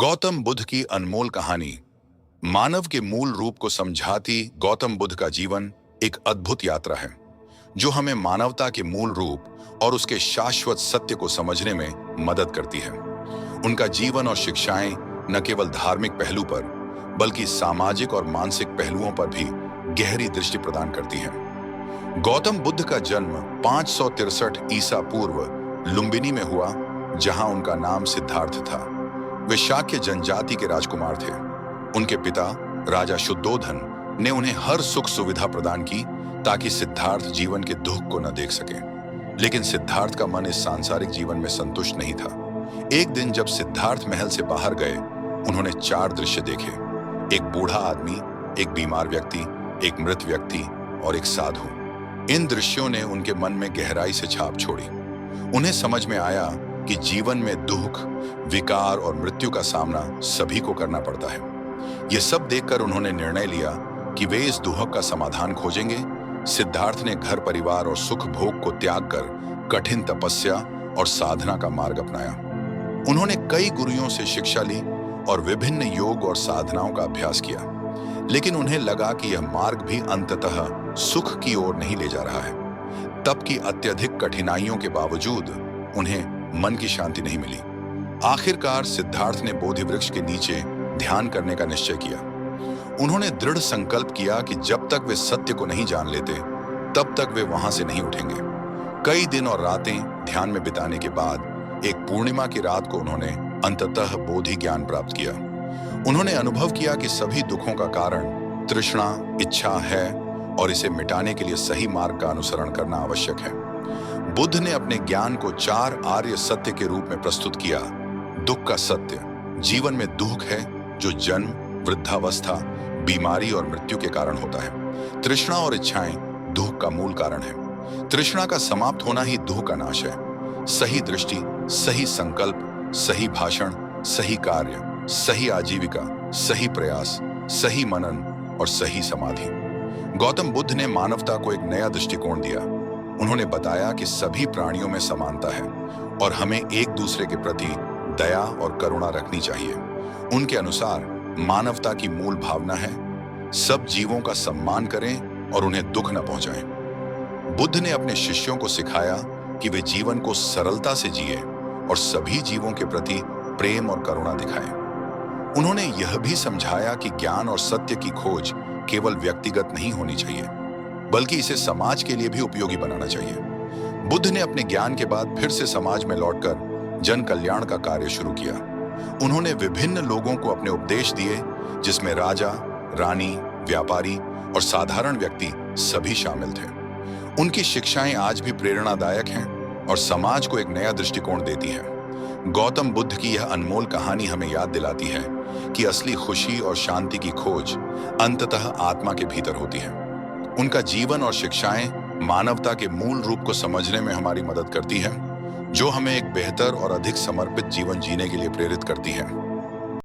गौतम बुद्ध की अनमोल कहानी मानव के मूल रूप को समझाती गौतम बुद्ध का जीवन एक अद्भुत यात्रा है जो हमें मानवता के मूल रूप और उसके शाश्वत सत्य को समझने में मदद करती है। उनका जीवन और शिक्षाएं न केवल धार्मिक पहलू पर बल्कि सामाजिक और मानसिक पहलुओं पर भी गहरी दृष्टि प्रदान करती हैं। गौतम बुद्ध का जन्म 563 ईसा पूर्व लुम्बिनी में हुआ, जहां उनका नाम सिद्धार्थ था। वे शाक्य जनजाति के राजकुमार थे। उनके पिता राजा शुद्धोधन ने उन्हें हर सुख सुविधा प्रदान की ताकि सिद्धार्थ जीवन के दुख को न देख सके। लेकिन सिद्धार्थ का मन इस सांसारिक जीवन में संतुष्ट नहीं था। एक दिन जब सिद्धार्थ महल से बाहर गए, उन्होंने 4 दृश्य देखे। एक बूढ़ा आदमी, एक बीमार व्यक्ति, एक मृत व्यक्ति और एक साधु। इन दृश्यों ने उनके मन में गहराई से छाप छोड़ी। उन्हें समझ में आया कि जीवन में दुख, विकार और मृत्यु का सामना सभी को करना पड़ता है। ये सब देखकर उन्होंने निर्णय लिया कि वे इस दुख का समाधान खोजेंगे। सिद्धार्थ ने घर परिवार और सुख भोग को त्याग कर कठिन तपस्या और साधना का मार्ग अपनाया। उन्होंने कई गुरुओं से शिक्षा ली और विभिन्न योग और साधनाओं का अभ्यास किया, लेकिन उन्हें लगा कि यह मार्ग भी अंततः सुख की ओर नहीं ले जा रहा है। तप की अत्यधिक कठिनाइयों के बावजूद उन्हें मन की शांति नहीं मिली। आखिरकार सिद्धार्थ ने बोधि वृक्ष के नीचे ध्यान करने का निश्चय किया। उन्होंने दृढ़ संकल्प किया कि जब तक वे सत्य को नहीं जान लेते, तब तक वे वहां से नहीं उठेंगे। कई दिन और रातें ध्यान में बिताने के बाद एक पूर्णिमा की रात को उन्होंने अंततः बोधि ज्ञान प्राप्त किया। उन्होंने अनुभव किया कि सभी दुखों का कारण तृष्णा, इच्छा है और इसे मिटाने के लिए सही मार्ग का अनुसरण करना आवश्यक है। बुद्ध ने अपने ज्ञान को 4 आर्य सत्य के रूप में प्रस्तुत किया। दुख का सत्य, जीवन में दुख है जो जन्म, वृद्धावस्था, बीमारी और मृत्यु के कारण होता है। तृष्णा और इच्छाएं दुख का मूल कारण है। तृष्णा का समाप्त होना ही दुख का नाश है। सही दृष्टि, सही संकल्प, सही भाषण, सही कार्य, सही आजीविका, सही प्रयास, सही मनन और सही समाधि। गौतम बुद्ध ने मानवता को एक नया दृष्टिकोण दिया। उन्होंने बताया कि सभी प्राणियों में समानता है और हमें एक दूसरे के प्रति दया और करुणा रखनी चाहिए। उनके अनुसार मानवता की मूल भावना है सब जीवों का सम्मान करें और उन्हें दुख न पहुंचाएं। बुद्ध ने अपने शिष्यों को सिखाया कि वे जीवन को सरलता से जिए और सभी जीवों के प्रति प्रेम और करुणा दिखाएं। उन्होंने यह भी समझाया कि ज्ञान और सत्य की खोज केवल व्यक्तिगत नहीं होनी चाहिए, बल्कि इसे समाज के लिए भी उपयोगी बनाना चाहिए। बुद्ध ने अपने ज्ञान के बाद फिर से समाज में लौटकर जन कल्याण का कार्य शुरू किया। उन्होंने विभिन्न लोगों को अपने उपदेश दिए, जिसमें राजा, रानी, व्यापारी और साधारण व्यक्ति सभी शामिल थे। उनकी शिक्षाएं आज भी प्रेरणादायक हैं और समाज को एक नया दृष्टिकोण देती हैं। गौतम बुद्ध की यह अनमोल कहानी हमें याद दिलाती है कि असली खुशी और शांति की खोज अंततः आत्मा के भीतर होती है। उनका जीवन और शिक्षाएं मानवता के मूल रूप को समझने में हमारी मदद करती हैं, जो हमें एक बेहतर और अधिक समर्पित जीवन जीने के लिए प्रेरित करती हैं।